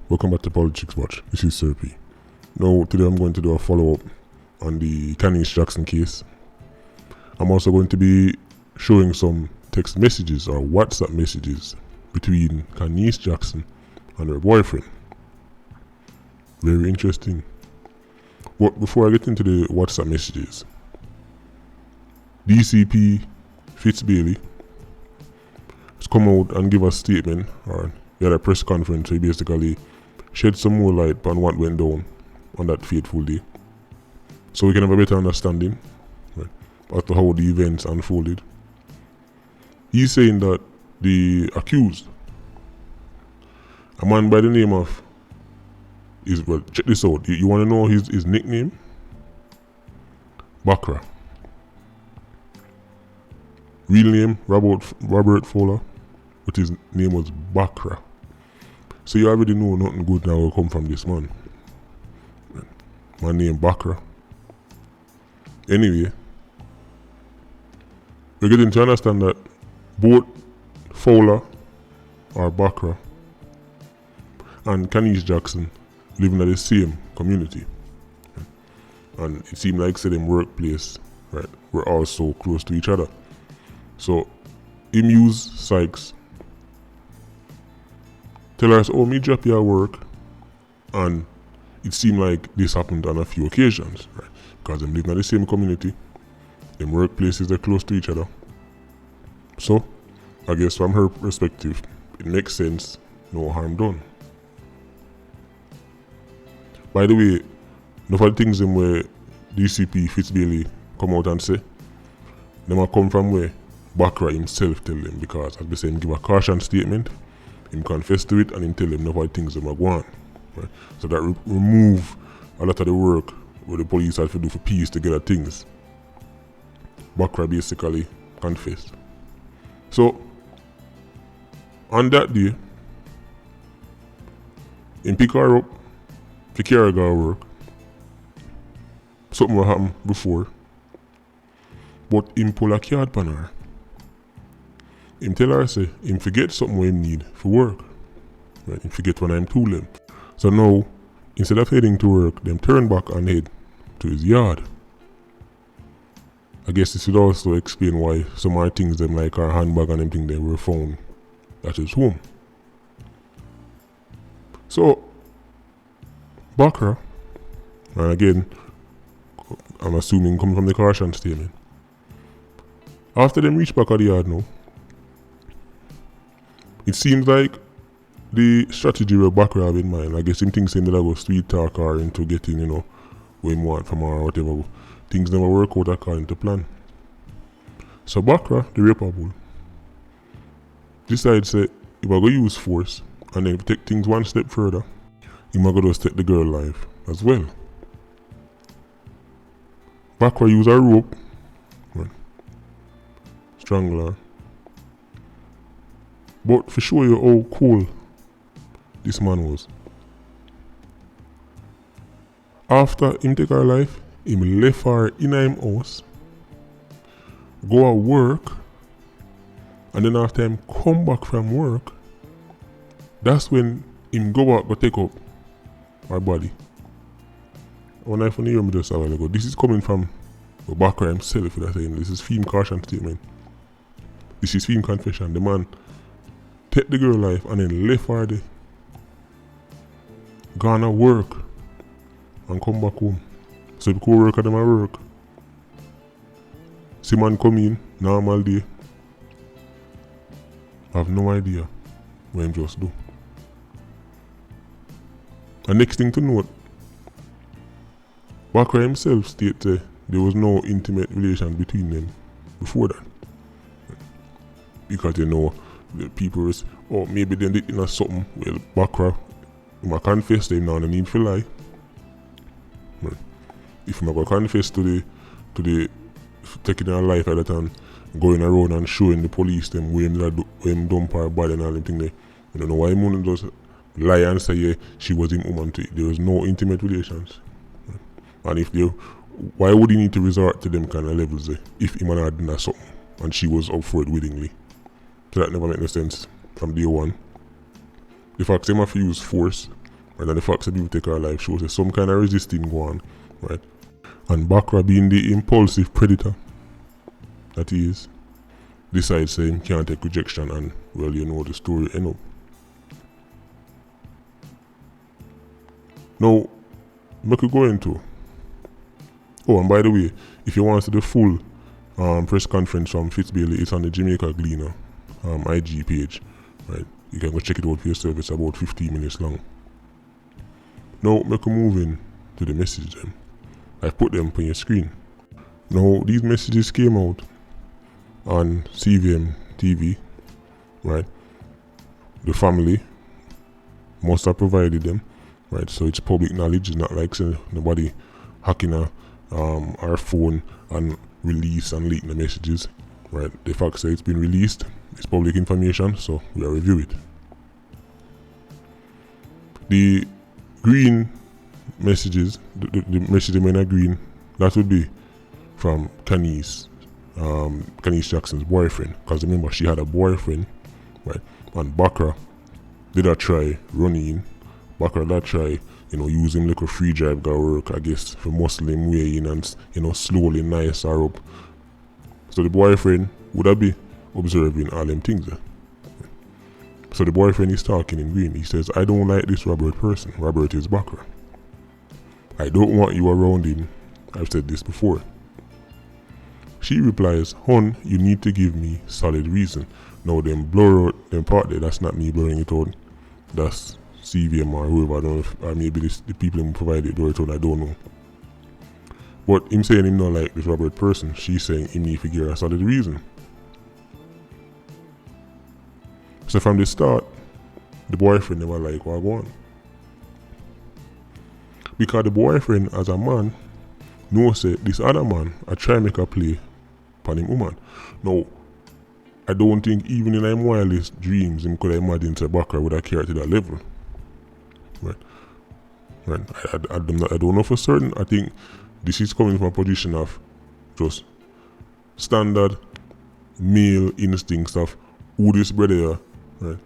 Welcome back to Politricks Watch. This is Shaky. Now, today I'm going to do a follow-up on the Khanice Jackson case. I'm also going to be showing some text messages or WhatsApp messages between Khanice Jackson and her boyfriend. Very interesting. But before I get into the WhatsApp messages, DCP Fitzbailey has come out and give a statement, or he had a press conference. He basically shed some more light on what went down on that fateful day, so we can have a better understanding, right, as to how the events unfolded. He's saying that the accused, a man by the name of, check this out, you want to know his nickname? Backra. Real name, Robert Fowler, but his name was Backra. So you already know nothing good now will come from this man. My name Backra. Anyway, we're getting to understand that both Fowler or Backra and Khanice Jackson living in the same community. And it seemed like say them workplace, right, were also close to each other. So him use Sykes tell us, oh, me drop you at work, and it seemed like this happened on a few occasions, right? Because them live in the same community, them workplaces are close to each other. So, I guess from her perspective, it makes sense, no harm done. By the way, enough of the things them where DCP Fitzbailey come out and say, them a come from where Backra himself tell them, because as they say, him give a caution statement, him confess to it, and him tell them enough of the things them are going. Right? So that remove a lot of the work where the police had to do for piece together things. Backra basically confessed. So on that day, him pick her up to carry her to work. Something will happen before, but him pull a card on her. Him tell her say him forget something what him need for work. Right? Him forget when I'm tool him. So now, instead of heading to work, them turn back and head to his yard. I guess this would also explain why some of the things them like our handbag and them thing they were found at his home. So Backra, and again I'm assuming coming from the caution statement, after them reach back at the yard now, it seems like the strategy where Backra have in mind, I guess him thinks him that I go sweet talk her into getting, what him want from her or whatever. Things never work out according to plan. So Backra, the raper bull, decides say if I go use force and then take things one step further, he might go just take the girl life as well. Backra use a rope, right, strangle her. But for show you how cool this man was, after him take her life, him left her in him house, go at work, and then after him come back from work, that's when him go back go take up her body. When I hear me just a while ago, this is coming from Backra himself. That saying this is film caution statement. This is film confession. The man take the girl life and then left her there, gone to work and come back home. So the co-worker them at work, see man come in, normal day, have no idea what him just do. The next thing to note, Backra himself stated there was no intimate relation between them before that. Because the people was, oh, maybe they did something. Well, Backra, if I confess, they now need for lie. Right. If I go confess to the taking her life at that time, going around and showing the police them where him dump her body and all them thing there, I don't know why him just lie and say yeah, she was him woman to it. There was no intimate relations. Right. And if there, why would he need to resort to them kind of levels there if him and her did something and she was up for it willingly? So that never made no sense from day one. The fact they have to use force Right? And the fact that people take her life shows there's some kind of resisting going on, right? And Backra, being the impulsive predator that he is, decides saying he can't take rejection, and well, you know the story end up. Now, we could go into. Oh, and by the way, if you want to see the full press conference from Fitzbailey, it's on the Jamaica Gleaner IG page, right? You can go check it out for yourself. It's about 15 minutes long. Now, we can move in to the message then. I've put them on your screen. Now, these messages came out on CVM TV, right? The family must have provided them, right? So it's public knowledge. It's not like nobody hacking our phone and release and leak the messages, right? The fact that it's been released, it's public information, so we'll review it. The green messages, the message they are green, that would be from Khanice, Khanice Jackson's boyfriend, because remember she had a boyfriend, right? And Backra did a try running. Backra did try, use him like a free drive go work, I guess, for muscle him way in and, slowly nice her up. So the boyfriend would have be observing all them things. So the boyfriend is talking in green. He says, I don't like this Robert person. Robert is Backra. I don't want you around him. I've said this before. She replies, hon, you need to give me solid reason. Now them blur out them part there, that's not me blurring it out. That's CVM or whoever, I don't know if, or maybe the people who provided blur it out, I don't know. But him saying him not like this Robert person, she's saying him need to give her a solid reason. So from the start, the boyfriend never like what I want. Because the boyfriend as a man knows that this other man I try to make a play upon him woman. Now, I don't think even in his wildest dreams him could imagine that Backra would have cared to that level. Right. I don't know for certain. I think this is coming from a position of just standard male instincts of who this brother, right?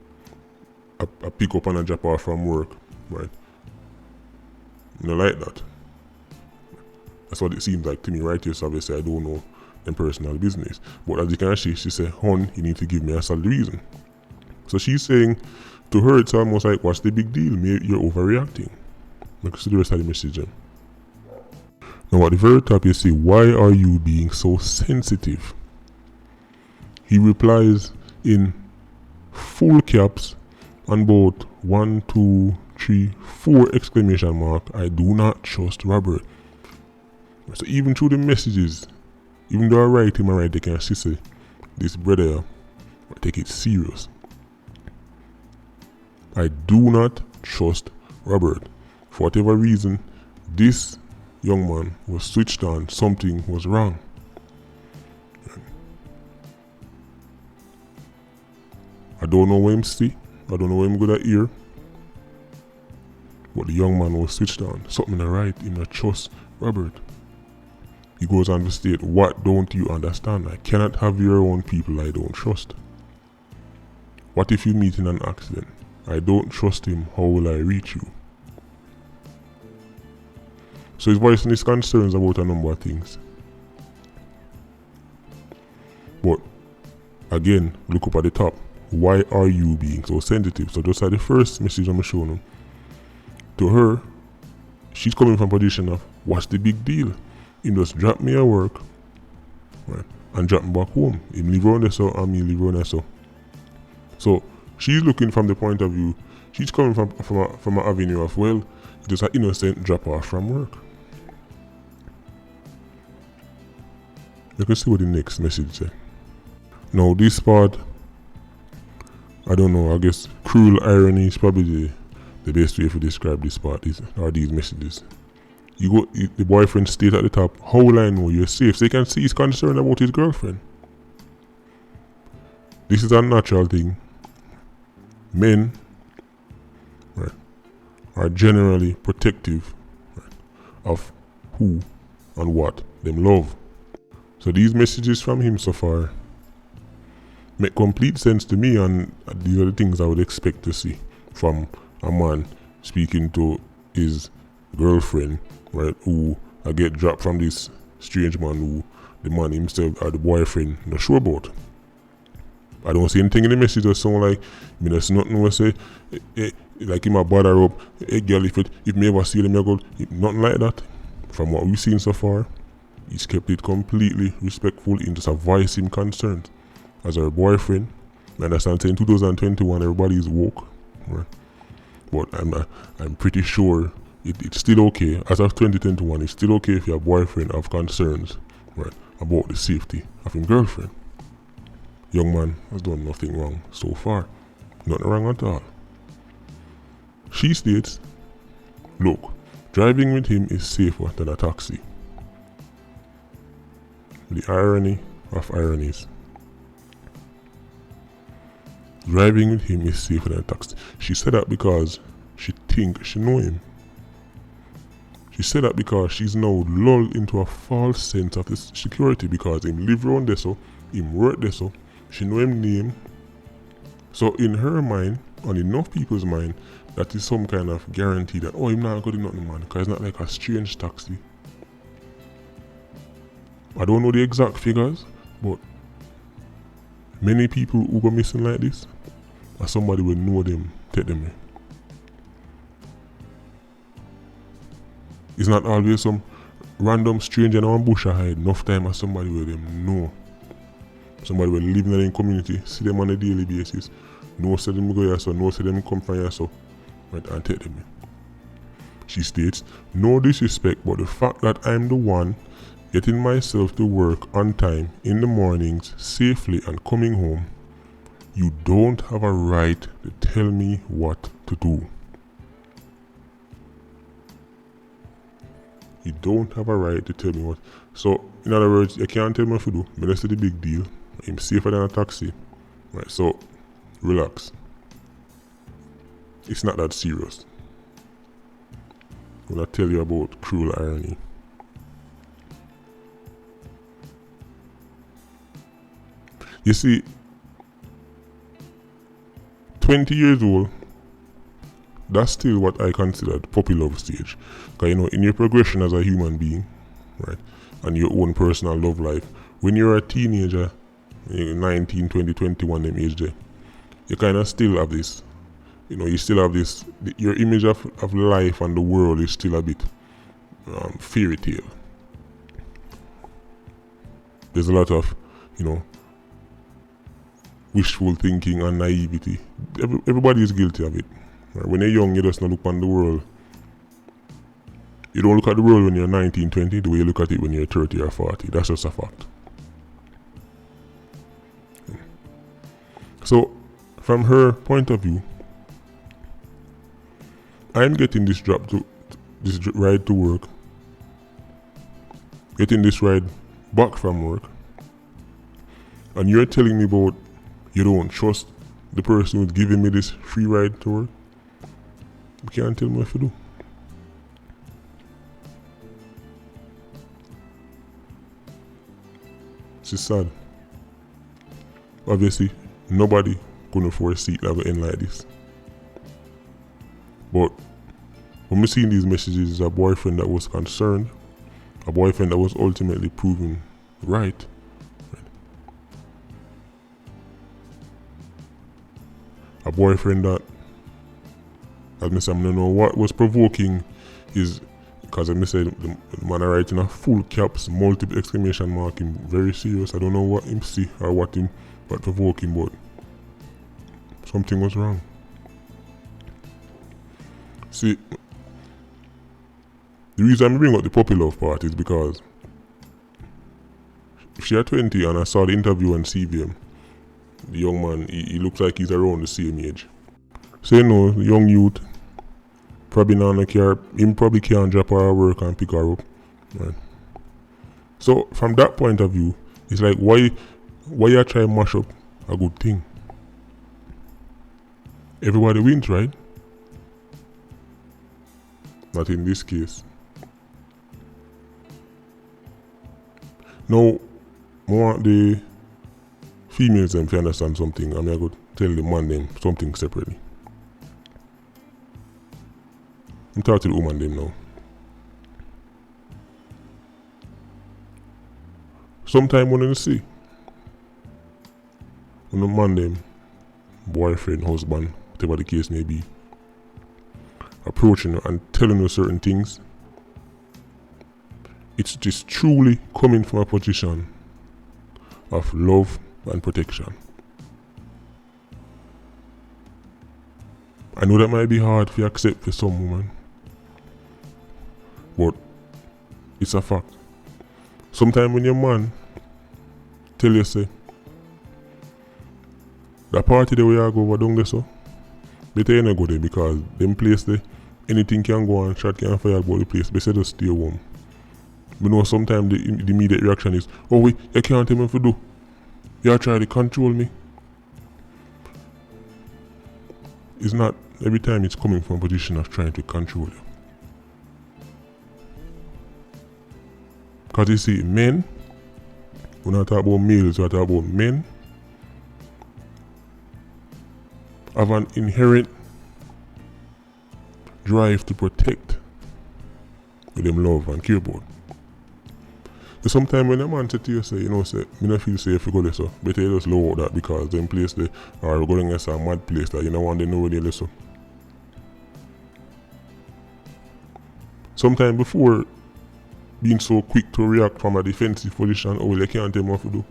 I pick up and I drop off from work, right? Like that. That's what it seems like to me right here. So obviously I don't know them personal business. But as you can see, she said, hon, you need to give me a solid reason. So she's saying to her it's almost like, what's the big deal? Maybe you're overreacting. Look at the rest of the message. Now at the very top you see, why are you being so sensitive? He replies in full caps on both 1, 2, 3, 4 exclamation mark. I do not trust Robert. So even through the messages, even though I write him, they can see say, this brother take it serious. I do not trust Robert. For whatever reason, this young man was switched on. Something was wrong. I don't know what him see. I don't know what him good at hear. But the young man was switched on. Something not right. He not trust Robert. He goes on to state, what don't you understand? I cannot have your own people I don't trust. What if you meet in an accident? I don't trust him. How will I reach you? So he's voicing his concerns about a number of things. But again, look up at the top. Why are you being so sensitive? So just like the first message I'm showing him. To her, she's coming from a position of, what's the big deal? He just drop me at work, right, and drop me back home. Him leave around there so, and me leave around there so. So she's looking from the point of view, she's coming from an avenue of, well, just an innocent drop off from work. You can see what the next message says. Now this part, I don't know, I guess cruel irony is probably the best way to describe this part, these messages. The boyfriend states at the top, how will I know you're safe? So you can see he's concerned about his girlfriend. This is a natural thing. Men, right, are generally protective, right, of who and what them love. So these messages from him so far make complete sense to me, and these are the things I would expect to see from a man speaking to his girlfriend, right, who I get dropped from this strange man who the man himself or the boyfriend not sure about. I don't see anything in the message that sound like, I mean, there's nothing we say, like him a bother up, hey girl, if me ever see them, I go, nothing like that. From what we've seen so far, he's kept it completely respectful in just a voice him concerns. As her boyfriend, I understand in 2021 everybody is woke, right? But I'm pretty sure it's still okay. As of 2021, it's still okay if your boyfriend have concerns, right, about the safety of his girlfriend. Young man has done nothing wrong so far. Nothing wrong at all. She states, look, driving with him is safer than a taxi. The irony of ironies. Driving with him is safer than a taxi. She said that because she thinks she know him. She said that because she's now lulled into a false sense of security because him live around there so, him work there so, she know him name. So in her mind, and enough people's mind, that is some kind of guarantee that, oh, him not going to do nothing, man, because it's not like a strange taxi. I don't know the exact figures, but many people who go missing like this, or somebody will know them, take them in. It's not always some random stranger in one bush or hide. Enough time as somebody will them know. Somebody will live in the community, see them on a daily basis, know say them go here so, know say them come from here so, right, and take them in. She states, no disrespect, but the fact that I'm the one getting myself to work on time in the mornings safely and coming home, you don't have a right to tell me what to do. You don't have a right to tell me what. So, in other words, you can't tell me what to do. But that's the big deal. I'm safer than a taxi. Right, so, relax. It's not that serious. I'm going to tell you about cruel irony. You see, 20 years old, that's still what I consider the puppy love stage. Because you know, in your progression as a human being, right, and your own personal love life, when you're a teenager, you're 19, 20, 21, them age there, you kind of still have this, you know, you still have this, your image of life and the world is still a bit fairy tale. There's a lot of, you know, wishful thinking and naivety. Everybody is guilty of it. Right? When you're young, you just not look on the world. You don't look at the world when you're 19, 20, the way you look at it when you're 30 or 40. That's just a fact. So, from her point of view, I'm getting this ride to work, getting this ride back from work, and you're telling me about you don't trust the person who's giving me this free ride to work. You can't tell me what to do. It's sad. Obviously, nobody couldn't foresee it that would end like this. But when we see these messages, is a boyfriend that was concerned, a boyfriend that was ultimately proven right. A boyfriend that, as I said, I don't know what was provoking is, because I said the man writing a full caps, multiple exclamation mark, him very serious. I don't know what him see or what provoked him, but something was wrong. See, the reason I bring up the puppy love part is because she had 20 and I saw the interview on CVM. The young man, he looks like he's around the same age. So you know, the young youth, probably not in a car, him probably can't drop her at work and pick her up. Right? So from that point of view, it's like why you try to mash up a good thing? Everybody wins, right? Not in this case. Now, more the females them to understand something, I mean I could tell the man them something separately. talk to the woman them now. Sometime when you see, when the man them, boyfriend, husband, whatever the case may be, approaching you and telling you certain things, it's just truly coming from a position of love and protection. I know that might be hard to accept for some women, but it's a fact. Sometimes when your man tell you say, that party the way I go over down there so, better you not go there because them place there, anything can go on, shot can fire about the place, better just stay home. You know sometimes the immediate reaction is, oh wait, you can't tell me what to do. You try to control me. It's not every time it's coming from a position of trying to control you. Because you see, men, when I talk about males, I talk about men, have an inherent drive to protect with them love and care about. So sometimes when a man say to you, say, say, me not feel safe to go there, so better you just lower that because them place there are going against a mad place that you don't want to know where they live. So sometimes before being so quick to react from a defensive position, oh well, you can't tell me what to do.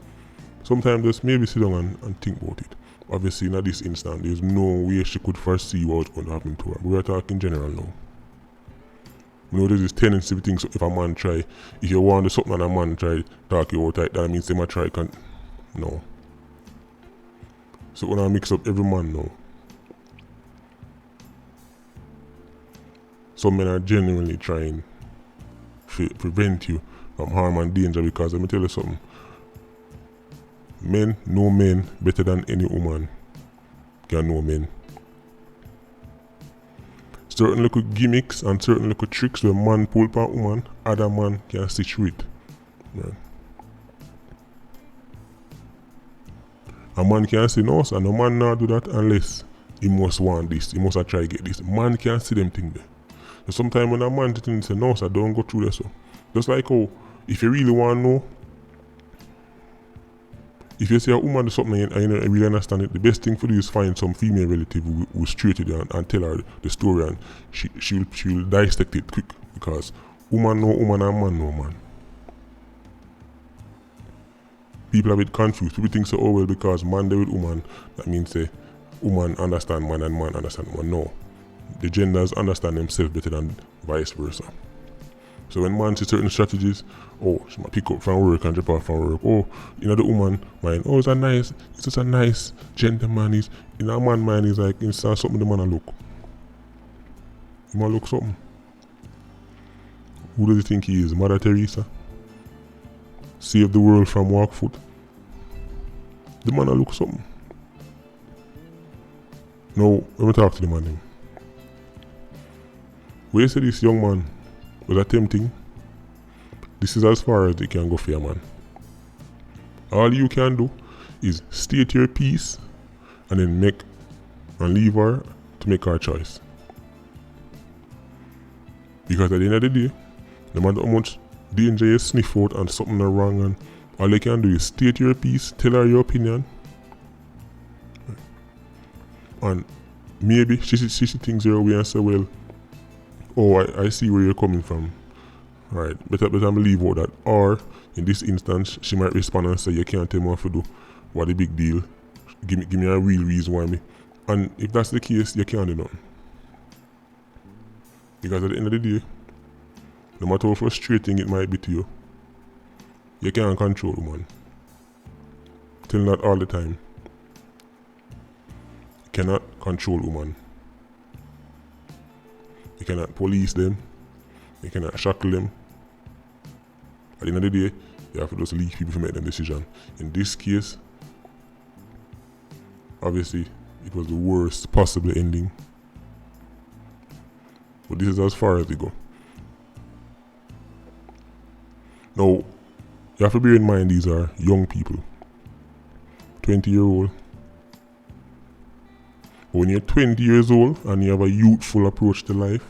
Sometimes just maybe sit down and think about it. Obviously, in this instant, there's no way she could foresee what's going to happen to her. But we're talking general now. There's this tendency to think so if a man try, if you want to do something and a man try talk you out, that means they might try no. So when I mix up every man now, some men are genuinely trying to prevent you from harm and danger because let me tell you something. Men know men better than any woman can know men. Certain little gimmicks and certain little tricks where man pull per woman, other man can stitch with. Right. A man can say no, and a man not do that unless he must want this, he must try to get this. Man can't see them things there. So sometimes when a man say no, so don't go through this. So just like how if you really want to know, if you see a woman do something and you don't really understand it, the best thing for you is find some female relative who straight it and tell her the story, and she'll dissect it quick because woman know woman and man know man. People are a bit confused. People think so, oh well, because man there with woman, that means say woman understand man and man understand woman. No. The genders understand themselves better than vice versa. So when man see certain strategies, oh, she might pick up from work and drop off from work. Oh, the woman mind, oh, it's just a nice gentleman. He's, a man mind is like, it's something the man a look. He might look something. Who does he think he is? Mother Teresa? Save the world from walk foot? The man a look something. Now, let me talk to the man then. Where you say this young man was attempting, this is as far as they can go for a man. All you can do is state your piece and then make and leave her to make her choice. Because at the end of the day, no matter how much danger you sniff out and something is wrong, and all you can do is state your piece, tell her your opinion, and maybe she thinks your way and say, well, oh, I see where you're coming from. Right, better believe all that. Or, in this instance, she might respond and say, you can't tell me what to do. What the big deal? Give me a real reason why me. And if that's the case, you can't do nothing. Because at the end of the day, no matter how frustrating it might be to you, you can't control woman. Tell that all the time. You cannot control woman. You cannot police them. You cannot shackle them. At the end of the day, you have to just leave people to make them decision. In this case, obviously, it was the worst possible ending. But this is as far as they go. Now, you have to bear in mind these are young people. 20-year-old. When you're 20 years old and you have a youthful approach to life,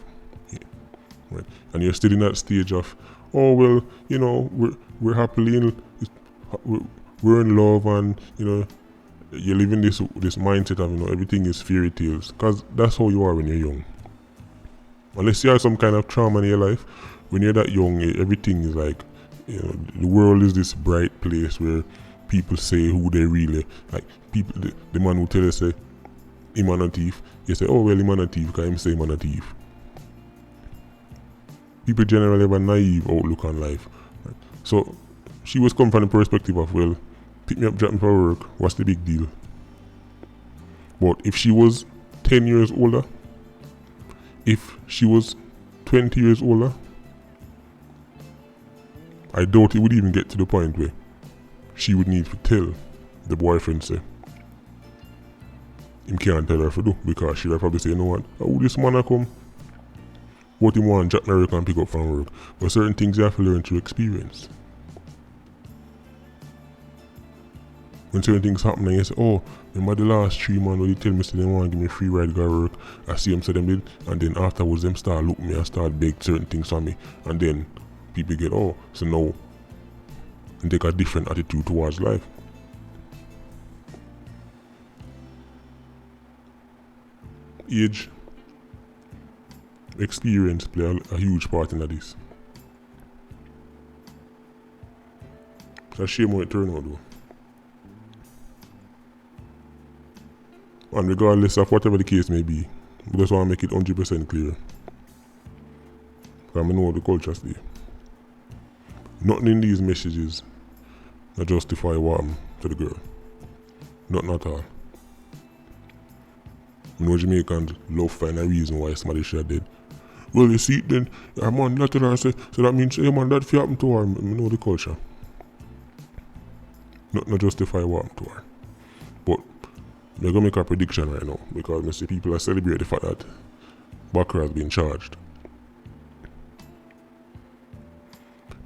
right? And you're still in that stage of, oh well, you know, we're happily we're in love, and you know, you're living this mindset of, you know, everything is fairy tales, because that's how you are when you're young. Unless you have some kind of trauma in your life, when you're that young, everything is like, you know, the world is this bright place where people say who they really like. People, the man who tell you say him man a thief, you say, oh well, him man a thief because him say him man a thief. People generally have a naive outlook on life. Right? So she was coming from the perspective of, well, pick me up, drop me for work, what's the big deal? But if she was 10 years older, if she was 20 years older, I doubt it would even get to the point where she would need to tell the boyfriend, say, him can't tell her to do, because she'd probably say, you know what, how this man a come? What him want, drop me work and pick up from work. But certain things you have to learn through experience. When certain things happen and you say, oh, remember the last 3 months when they tell me say they want to give me free ride to work, I see them say them did, and then afterwards them start look me and start beg certain things from me, and then people get, oh, so now, and take a different attitude towards life. Age, experience play a huge part in this. It's a shame how it turned out though. And regardless of whatever the case may be, we just want to make it 100% clear. Because I know the culture's there. Nothing in these messages that justify what happened to the girl. Nothing at all. You know, Jamaicans love find a reason why somebody should have dead. Well, you see, then a man that tell her, say, so that means, hey man, that fi happen to her. I know the culture. Not justify what happened to her. But I'm going to make a prediction right now, because I see people are celebrating the fact that Backra has been charged.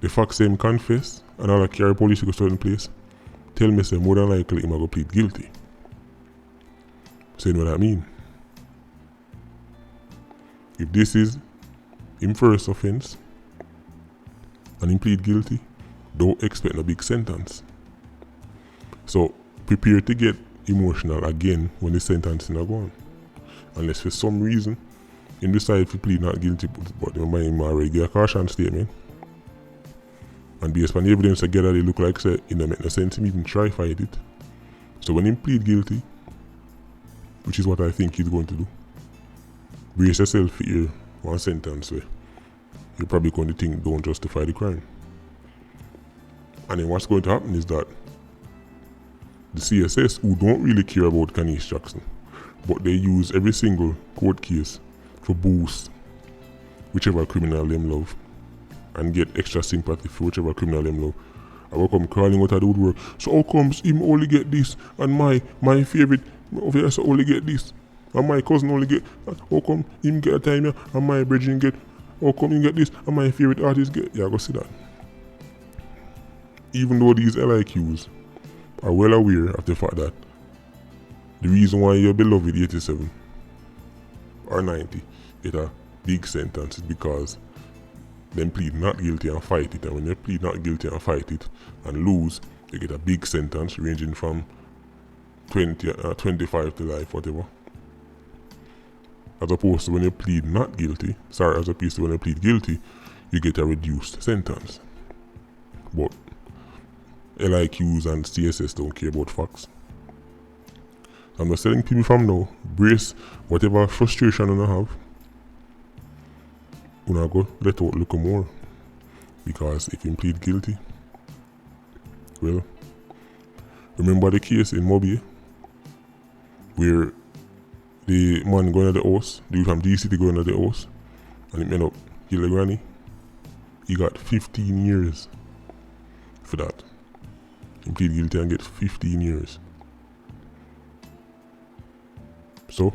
The fact say him confess and all the carry police to a certain place, tell me say more than likely him go plead guilty. Saying what I mean. If this is him first offense and him plead guilty, don't expect a big sentence. So prepare to get emotional again when the sentencing are gone. Unless for some reason him decide to plead not guilty, but remember him already get a caution statement. And based on the evidence together, they look like say it don't make no sense him even try fight it. So when him plead guilty, which is what I think he's going to do, brace yourself for your one sentence where you're probably going to think don't justify the crime. And then what's going to happen is that the CSS, who don't really care about Khanice Jackson, but they use every single court case to boost whichever criminal them love and get extra sympathy for whichever criminal them love. I will come crawling out of the woodwork. So how comes him only get this and my favorite officer only get this and my cousin only get that? How come him get a time here and my brethren get? How come him get this and my favorite artist get? Yeah, go see that. Even though these LIQs are well aware of the fact that the reason why your beloved 87 or 90 get a big sentence is because them plead not guilty and fight it, and when you plead not guilty and fight it and lose, you get a big sentence ranging from 25 to life, whatever. As opposed to when you plead not guilty, as opposed to when you plead guilty, you get a reduced sentence. But LIQs and CSS don't care about facts. I'm just telling people from now, brace whatever frustration you have. You know, go let out look more. Because if you plead guilty, well, remember the case in Mobile where the man going to the house, the from DC to go into the house, and he ended up killing granny. He got 15 years for that. He plead guilty and get 15 years. So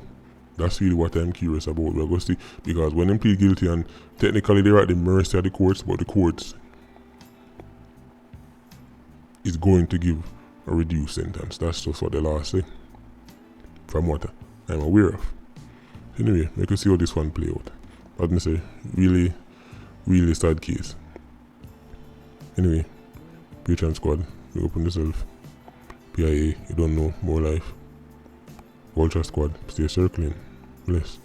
that's really what I'm curious about. We're going to see, because when they plead guilty, and technically they're at the mercy of the courts, but the courts is going to give a reduced sentence. That's just what the law say, from what I'm aware of. Anyway, we can see how this one play out. As I say, really really sad case. Anyway, Patreon squad, you open yourself. PIA, you don't know, more life. Vulture squad, stay circling. Bless.